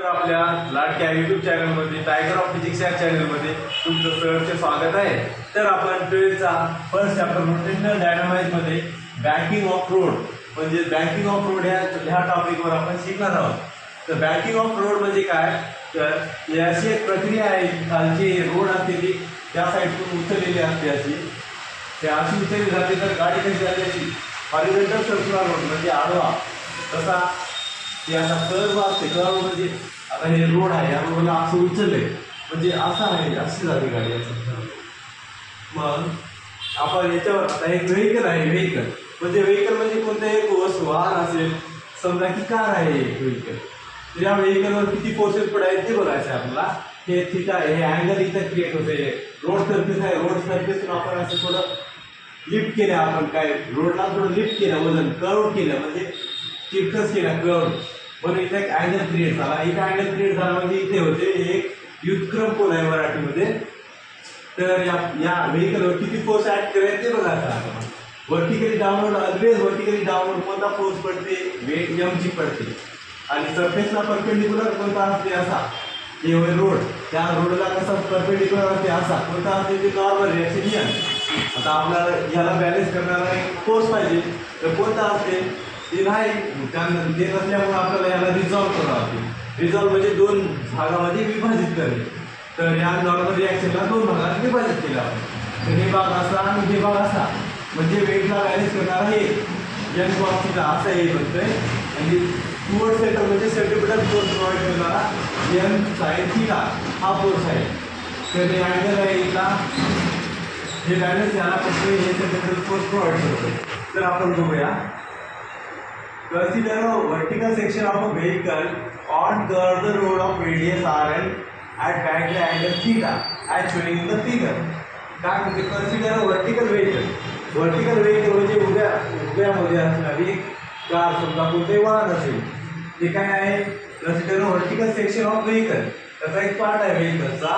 तर आपल्या लाडक्या YouTube चॅनलमध्ये टायगर ऑफ फिजिक्स या चॅनलमध्ये तुमचं सहर्ष स्वागत आहे। तर आपण 12th चा फर्स्ट चॅप्टर रोटेशनल डायनामाइक्समध्ये बँकिंग ऑफ रोड म्हणजे बँकिंग ऑफ रोड ह्या टॉपिकवर आपण शिकणार आहोत। तर बँकिंग ऑफ रोड म्हणजे काय, तर ही अशी एक प्रक्रिया आहे, खालची रोड असते ती त्या साईडतून उचललेली असते, अशी उचलली जाते। तर गाडी कशी जाते अशी हॉरिझॉन्टल सर्क्युलर रोड म्हणजे आडवा, तसा ते असा कर्व असते। कर्व म्हणजे आता हे रोड आहे, या रोडला असं उचलले म्हणजे असं आहे, अशी जाते गाडी असं। मग आपण याच्यावर आता एक व्हेकल आहे, व्हेकल म्हणजे कोणतं एक वस्तू वाहन असेल, समजा की कार आहे एक व्हेकल, तर या व्हेकलवर किती फोर्सेस पडायचे ते बघायचं आहे आपल्याला। हे थिटा हे अँगल इथं क्रिएट होते, रोड सरफेस आहे, रोड सरफेस आपण असं थोडं लिफ्ट केलं, आपण काय रोडला थोडं लिफ्ट केलं, वजन कर्व केलं म्हणजे चिटकस केला कर्व, म्हणून इथे एक अँगल क्रिएट झाला। इथे अँगल क्रिएट झाला म्हणजे इथे होते एक व्युत्क्रम कोन आहे मराठीमध्ये। तर या व्हेकलवर किती फोर्स ऍक्ट करायचे ते बघायचं आहे। Vertically downward, always vertically downward कोणता फोर्स पडते, वेट mg पडते, आणि सरफेसला परपेंडिक्युलर कोणता असते असा, हे रोड, त्या रोडला कसा परपेंडिक्युलर असते असा कोणता असते, ते नॉर्मल रिएक्शन n। आता आपल्याला याला बॅलन्स करणारा एक फोर्स पाहिजे, तर कोणता असते ते नाही, त्यानंतर ते नसल्यामुळे आपल्याला याला रिझॉल्व्ह करावं लागते। रिझॉल्व्ह म्हणजे दोन भागामध्ये विभाजित करणे। तर या नॉर्मल रिॲक्शनला दोन भागात विभाजित केलं आपण, तर हे भाग असा आणि हे भाग असा, म्हणजे वेटला बॅलन्स करणारा हे n cos थीटा असं हे बनतंय, आणि टुवर्ड सेंटर म्हणजे सेंट्रिपिटल फोर्स प्रोव्हाइड करणारा n sin थीटा हा फोर्स आहे। तर हे अँगल आहे इथला, हे बॅलन्स याला कसं हे सेंट्रिपिटल फोर्स प्रोव्हाइड करतो। तर आपण बघूया, consider a vertical section of a vehicle on curved road of radius rn at bank angle theta as shown in the figure। काय म्हणजे consider a vertical vehicle, vertical vehicle म्हणजे उभ्यामध्ये असणारी car, समजा कोणते वाहन असेल, ते काय आहे, consider a vertical section of vehicle, त्याचा एक पार्ट आहे व्हेकलचा,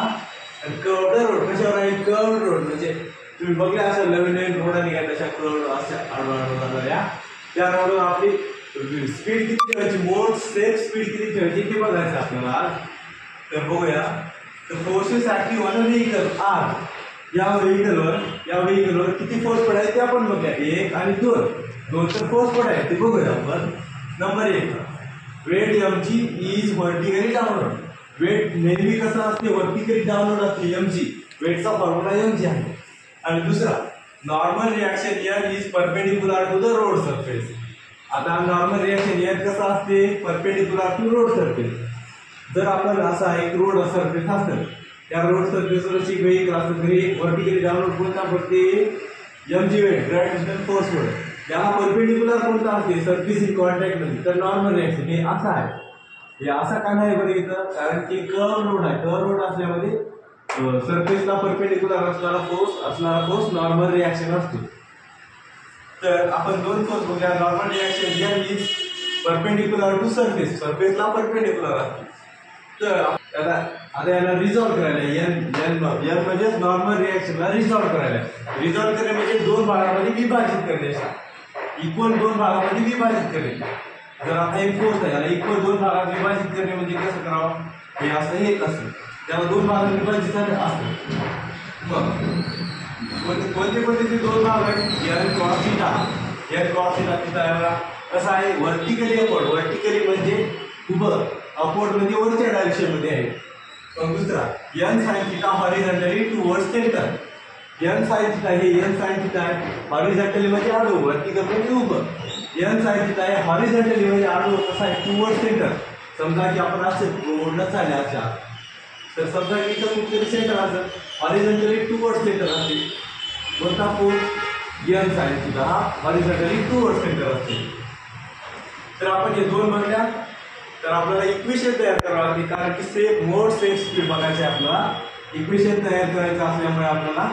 आणि कर्व्ड रोड कशावर आहे, कर्व्ड रोड म्हणजे तुम्ही बघले असं नवीन रोड निघाल्या तशा कर्व्ड अशा आडवा त्या रोडवर आपली स्पीड किती ठेवायची, मोड सेफ स्पीड किती ठेवायची ते बघायचं आपल्याला। तर बघूया, तर forces active on a vehicle are, या व्हेकलवर किती फोर्स पडायचे ते आपण बघूया, 1 आणि 2 तर फोर्स पडायचे ते बघूया आपण। Number 1, weight mg is vertically downward, weight नेहमी कसं असते, व्हर्टिकली डाऊनवर्ड असते, mg वेटचा फॉर्म्युला mg आहे। आणि दुसरा, normal reaction n is perpendicular to the road surface. आता नॉर्मल रिॲक्शन n कसं असते, परपेंडिक्युलर टू रोड सरफेस। जर आपण असा एक रोड सरफेस असेल, त्या रोड सरफेसवर एक व्हेकल असेल, तरी वर्टिकली डाऊनवर्ड कोणता पडते, mg वेट ग्रॅव्हिटेशनल फोर्स वर, याला परपेंडिक्युलर कोणता असते, सरफेस इन कॉन्टॅक्ट मध्ये, तर नॉर्मल रिॲक्शन हे असं आहे। हे असा का नाही बरं इथं, कारण की कर्व रोड आहे, कर्व रोड असल्यामध्ये सरफेसला परपेंडिक्युलर असणारा फोर्स नॉर्मल रिॲक्शन असतो। तर आपण दोन फोर्स बघूया, normal reaction n is perpendicular to surface, सरफेसला परपेंडिक्युलर असते। तर आता याला रिझॉल्व्ह करायला n म्हणजे नॉर्मल रिॲक्शनला रिझॉल्व्ह करणे म्हणजे दोन भागामध्ये विभाजित करणे, इक्वल दोन भागामध्ये विभाजित करणे। जर आता एक फोर्स आहे, याला इक्वल दोन भागात विभाजित करणे म्हणजे कसं करावं, हे असं हे कसं, त्याला दोन भागात विभाजित करणे असतं। मग कोणते ते दोन भाग आहेत, n cos थीटा थिटा कसा आहे, व्हर्टिकली अपवर्ड, व्हर्टिकली म्हणजे उभं, अपवर्ड म्हणजे वरच्या डायरेक्शनमध्ये आहे। मग दुसरा n sin theta horizontally towards centre, n sin theta हे n sin थीटा आहे, हॉरिझॉन्टली म्हणजे आडवं, व्हर्टिकल म्हणजे उभं, n sin थीटा आहे हॉरिझॉन्टली म्हणजे आडवं कसं आहे, टुवर्ड्स सेंटर। समजा की आपण असे रोडला चालले अशा, तर समजा की इथं कुठेतरी सेंटर असेल, हॉरिझॉन्टली टुवर्ड्स सेंटर असते, कोणता फोर्स n sin थीटा हा हॉरिझॉन्टली टुवर्ड्स सेंटर असते। तर आपण हे दोन बघल्या, तर आपल्याला इक्वेशन तयार करावं लागते, कारण की सेफ स्पीड बघायचे आपल्याला, इक्वेशन तयार करायचं असल्यामुळे आपल्याला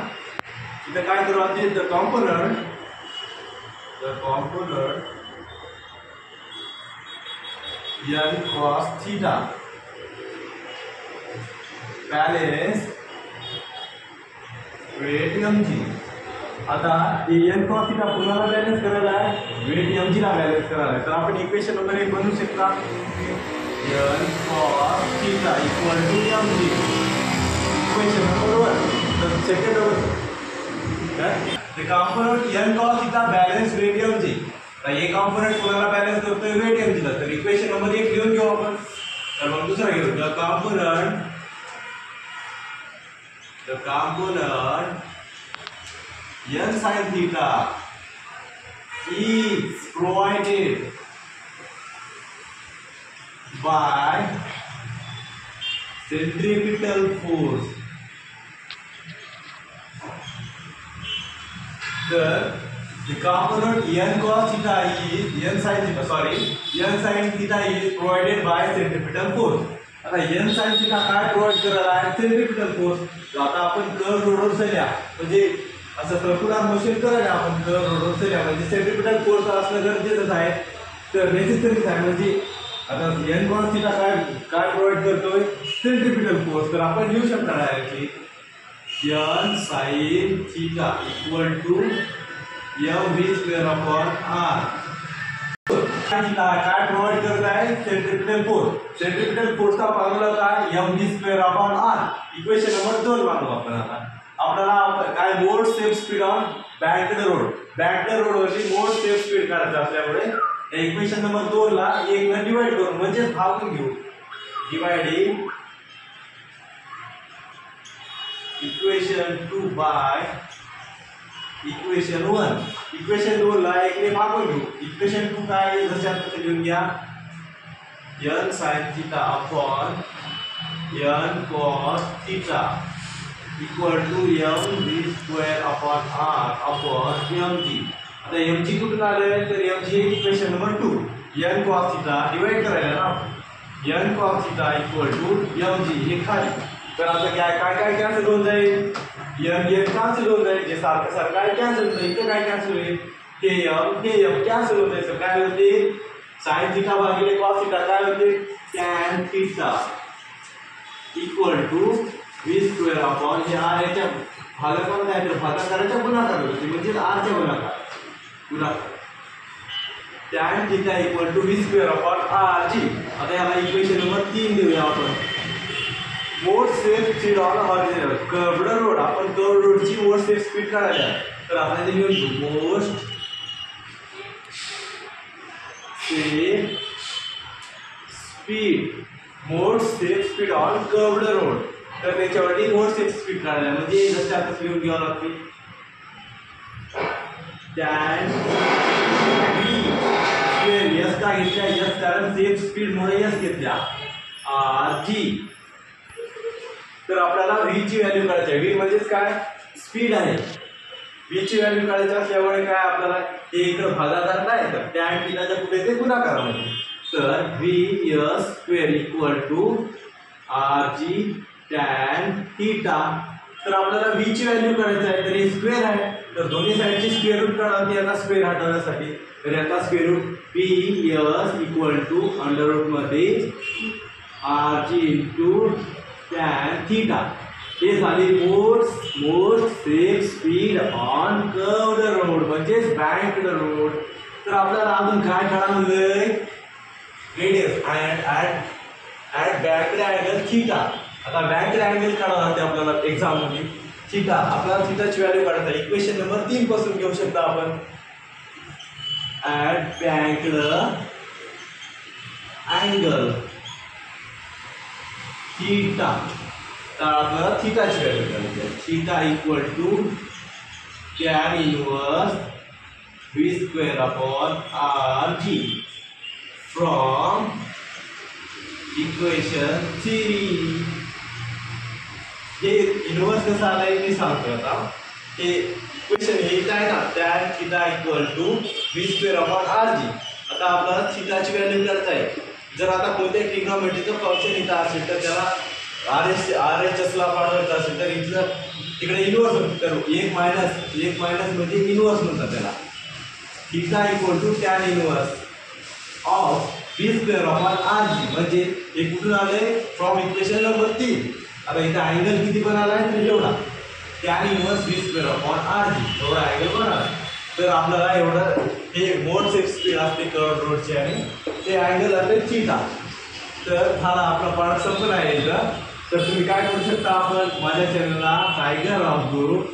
इथं काय करावं लागते, the component n cos theta balance weight mg। आता n cos थीटा कुणाला बॅलन्स करायला आहे, वेट mg ला बॅलन्स करायला आहे। तर आपण इक्वेशन नंबर 1 बनवू शकता, n cos equal to mg. Equation number 1. The second one. The component n cos theta balance weight mg. तर हे component कोणाला balance करतोय weight mg ला. तर equation number 1 लिहून घेऊ आपण. तर मग दुसरा घेऊ. The component n sin theta is provided by centripetal force. The component n cos theta is n sin theta is provided by centripetal force. आता n sin theta काय प्रोवाइड करणार आहे? Centripetal force. आता आपण कर्व रोडवर चालल्या म्हणजे असं सर्क्युलर मोशन करायला आपण कर्व रोडवर चालल्या म्हणजे सेंट्रिपिटल फोर्स असणं गरजेचं आहे. तर नेसेसरीच आहे म्हणजे आता n cos theta काय प्रोवाइड करतोय? Centripetal force. तर आपण लिहू शकता directly n sin theta equal to mv square upon r. काय प्रोवाइड करत आहे? Centripetal force. सेंट्रिपिटल फोर्सचा फॉर्म्युला काय? mv square upon r. Equation number 2 वापरू आपण. आता आपल्याला काय mode step speed on banked road. Banked road वरती मोड स्टेप स्पीड काढायचं असल्यामुळे इक्वेशन नंबर 2 ला 1 ने डिवाइड करू म्हणजे भागून घेऊ. Dividing equation 2 by equation 1. Equation 2 ला 1 ने भागून घेऊ. इक्वेशन 2 काय आहे? जशा प्रकारे लिहून घ्या n sin theta upon n cos theta equal to mv square upon r upon mg. आता mg कुठून आले? तर mg equation number 2 n cos theta divide करायला ना n cos theta equal to mg हे खाली. तर आता काय कॅन्सल होऊन जाईल? n कॅन्सल होऊन जाईल. जे सारखं काय कॅन्सल होईल? इथे काय कॅन्सल होईल? km कॅन्सल होत आहे. काय होते? sin theta भागिले cos theta काय होते? tan theta equal to v square upon हे r याच्या भागाकार काय तर भागाकाराच्या गुणाकार होते म्हणजे r च्या गुणाकार tan theta equal to v square upon r g. आता याला इक्वेशन नंबर 3 देऊया आपण. Mode step speed on horizontal curved road. आपण कर्व्ड रोडची मोड स्टेप स्पीड काढायला आहे. तर आपण ते लिहून घेऊ mode step speed on curved road. तर त्याच्यावरती मोड स्टेप स्पीड काढायला म्हणजे जसं आता लिहून घ्यावं लागते tan v स्क्वेअर s का घेतल्या? s कारण स्टेप स्पीड मुळे s घेतल्या g. तर आपल्याला v ची व्हॅल्यू काढायची आहे. v म्हणजेच काय? स्पीड आहे. v ची व्हॅल्यू काढायची असल्यामुळे काय आपल्याला हे इकडे भागाकार नाही तर tan थीटाच्या पुढे ते गुणाकारामध्ये. तर v square equal to rg tan theta. तर आपल्याला v ची व्हॅल्यू काढायची आहे तर हे स्क्वेअर आहे. तर दोन्ही साइडची स्क्वेअर रूट काढावी याला स्क्वेअर हटवण्यासाठी. तर याचा square root v equal to under root मध्ये rg इंटू tan थीटा. हे झाले mode step speed on curved road म्हणजेच बँक्ड रोड. तर आपल्याला अजून काय काढायला? Radius at banked angle theta. आता बँक्ड अँगल काढायला लागते आपल्याला एक्झाम मध्ये. थीटा आपल्याला थीटाची व्हॅल्यू काढायची. इक्वेशन नंबर 3 पासून घेऊ शकता आपण. At banked angle theta. तर आपल्याला थीटाची व्हॅल्यू काढायची आहे. Theta equal to tan inverse v square upon rg from equation 3. हे इनवर्स कसं आलंय मी सांगतो. आता हे इक्वेशन हे आहे ना tan theta equal to v square upon rg. आता आपल्याला थीटाची व्हॅल्यू काढायची आहे. जर आता कोणत्याही ट्रिग्नोमेट्रीचं फंक्शन इथं असेल तर त्याला RHS ला पाठवायचं असेल तर इथलं तिकडे इनवर्स होतं. तर 1 मायनस म्हणजे इनवर्स म्हणतात त्याला. Theta equal to tan inverse of v square upon rg म्हणजे हे कुठून आले? From equation number 3. आता इथं अँगल किती बनाला आहे? तर एवढा tan inverse v square upon rg एवढा अँगल बनाला. तर आपल्याला एवढं हे मोड स्टेप स्पीड असते कर्व्ड रोडची आणि ते अँगल असते थीटा. तर हा आपला पार्ट संपला आहे इथं. तर तुम्ही काय करू शकता, आपण माझ्या चॅनलला tiger of group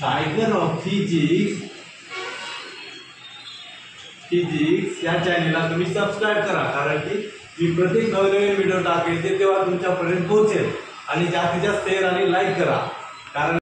tiger of physics या चॅनलला तुम्ही सबस्क्राईब करा, कारण की मी प्रत्येक नवीन व्हिडिओ टाकेल ते तेव्हा तुमच्यापर्यंत पोहोचेल. आणि जास्तीत जास्त शेअर आणि लाईक करा, कारण